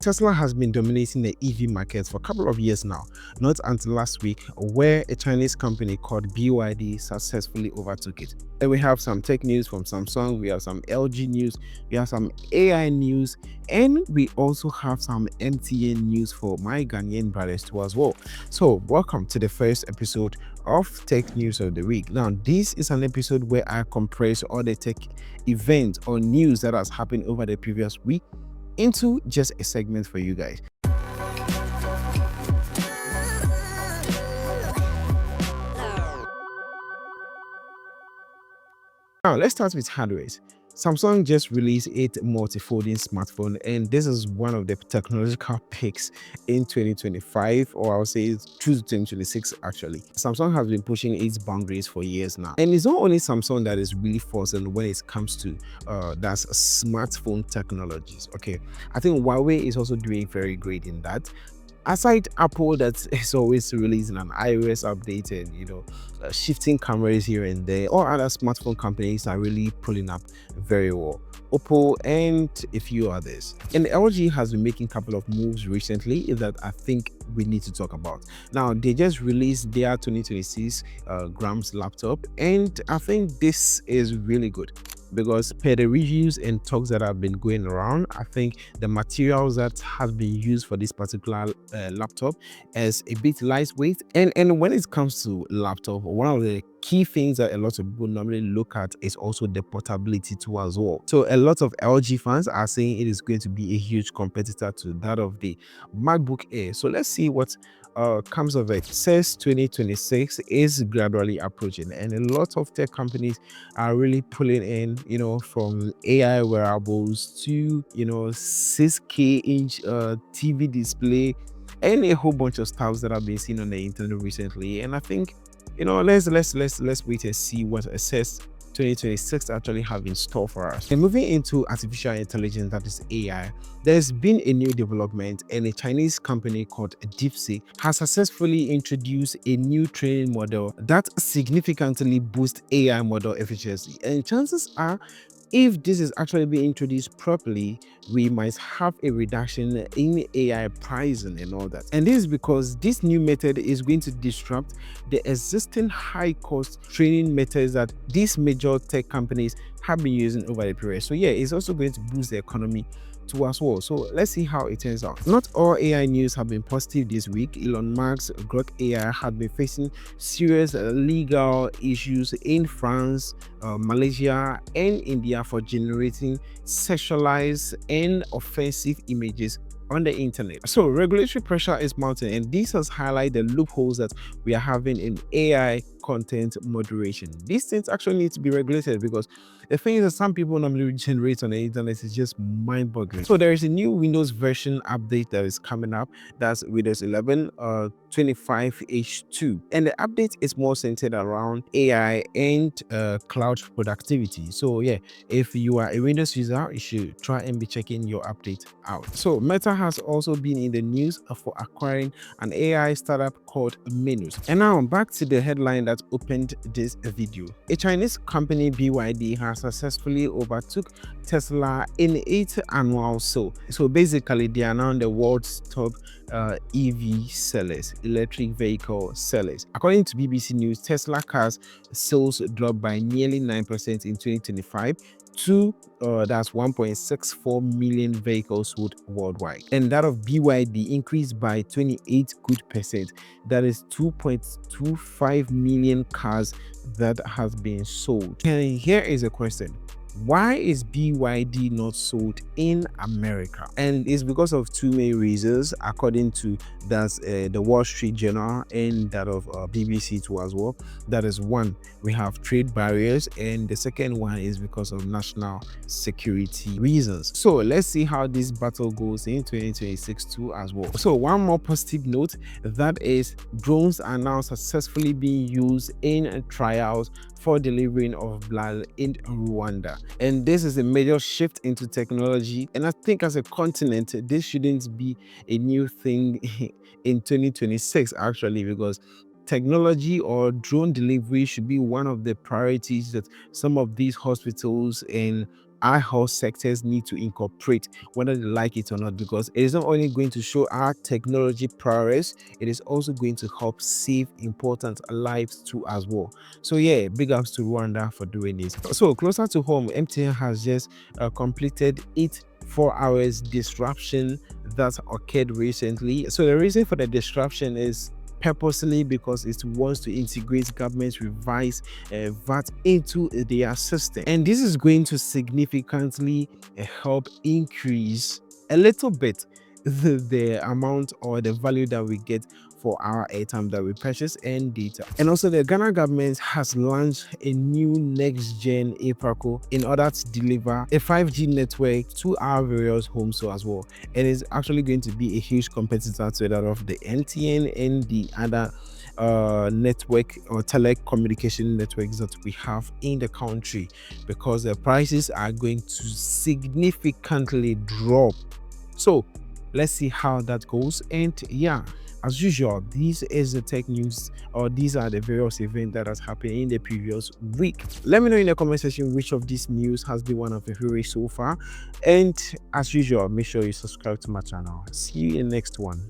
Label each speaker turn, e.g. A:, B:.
A: Tesla has been dominating the EV market for a couple of years now, not until last week, where a Chinese company called BYD successfully overtook it. Then we have some tech news from Samsung, we have some LG news, we have some AI news, and we also have some MTN news for my Ghanaian brothers too as well. So, welcome to the first episode of Tech News of the Week. Now, this is an episode where I compress all the tech events or news that has happened over the previous week into just a segment for you guys. Now, let's start with hardware. Samsung just released its multi-folding smartphone, and this is one of the technological picks in 2025, or I'll say it's through 2026 actually. Samsung has been pushing its boundaries for years now, and it's not only Samsung that is really forcing when it comes to that's smartphone technologies. Okay, I think Huawei is also doing very great in that. Aside Apple that is always releasing an iOS update and shifting cameras here and there, all other smartphone companies are really pulling up very well. Oppo and a few others. And LG has been making a couple of moves recently that I think we need to talk about. Now, they just released their 2026 grams laptop, and I think this is really good because per the reviews and talks that have been going around, I think the materials that have been used for this particular laptop is a bit lightweight. And when it comes to laptop, one of the key things that a lot of people normally look at is also the portability too as well. So a lot of LG fans are saying it is going to be a huge competitor to that of the MacBook Air. So let's see what comes of it. Says 2026 is gradually approaching, and a lot of tech companies are really pulling in, from AI wearables to 6K inch TV display and a whole bunch of stuff that I've been seeing on the internet recently. And I think let's wait and see what assess 2026 actually have in store for us. And moving into artificial intelligence, that is AI, there's been a new development, and a Chinese company called DeepSeek has successfully introduced a new training model that significantly boosts AI model efficiency. And chances are, if this is actually being introduced properly, we might have a reduction in AI pricing and all that. And this is because this new method is going to disrupt the existing high-cost training methods that these major tech companies have been using over the period. So yeah, it's also going to boost the economy too as well. So let's see how it turns out. Not all AI news have been positive this week. Elon Musk's Grok AI had been facing serious legal issues in France, Malaysia, and India for generating sexualized and offensive images on the internet. So regulatory pressure is mounting, and this has highlighted the loopholes that we are having in AI content moderation. These things actually need to be regulated because the thing is that some people normally generate on the internet is just mind-boggling. So there is a new Windows version update that is coming up. That's Windows 11 25H2, and the update is more centered around AI and cloud productivity. So yeah, if you are a Windows user, you should try and be checking your update out. So Meta has also been in the news for acquiring an AI startup called Manus. And now back to the headline that opened this video. A Chinese company, BYD, has successfully overtook Tesla in its annual sale. So basically, they are now the world's top EV sellers, electric vehicle sellers. According to BBC News, Tesla cars sales dropped by nearly 9% in 2025 to that's 1.64 million vehicles sold worldwide, and that of BYD increased by 28%. That is 2.25 million cars that has been sold. And here is a question: why is BYD not sold in America? And it's because of two main reasons, according to the Wall Street Journal and that of BBC too as well. That is, one, we have trade barriers, and the second one is because of national security reasons. So let's see how this battle goes in 2026 too as well. So one more positive note, that is drones are now successfully being used in trials for delivering of blood in Rwanda. And this is a major shift into technology, and I think as a continent this shouldn't be a new thing in 2026 actually, because technology or drone delivery should be one of the priorities that some of these hospitals and our health sectors need to incorporate, whether they like it or not, because it is not only going to show our technology prowess, it is also going to help save important lives too as well. So yeah, big ups to Rwanda for doing this. So closer to home, MTN has just completed its 4 hours disruption that occurred recently. So the reason for the disruption is purposely because it wants to integrate government's revised VAT into their system, and this is going to significantly help increase a little bit the amount or the value that we get for our airtime that we purchase and data. And also the Ghana government has launched a new Next-Gen InfraCo in order to deliver a 5G network to our various homes as well. It is actually going to be a huge competitor to that of the MTN and the other network or telecommunication networks that we have in the country, because the prices are going to significantly drop. So let's see how that goes. And yeah, as usual, this is the tech news, or these are the various events that has happened in the previous week. Let me know in the comment section which of these news has been one of the favorite so far, and as usual, make sure you subscribe to my channel. See you in the next one.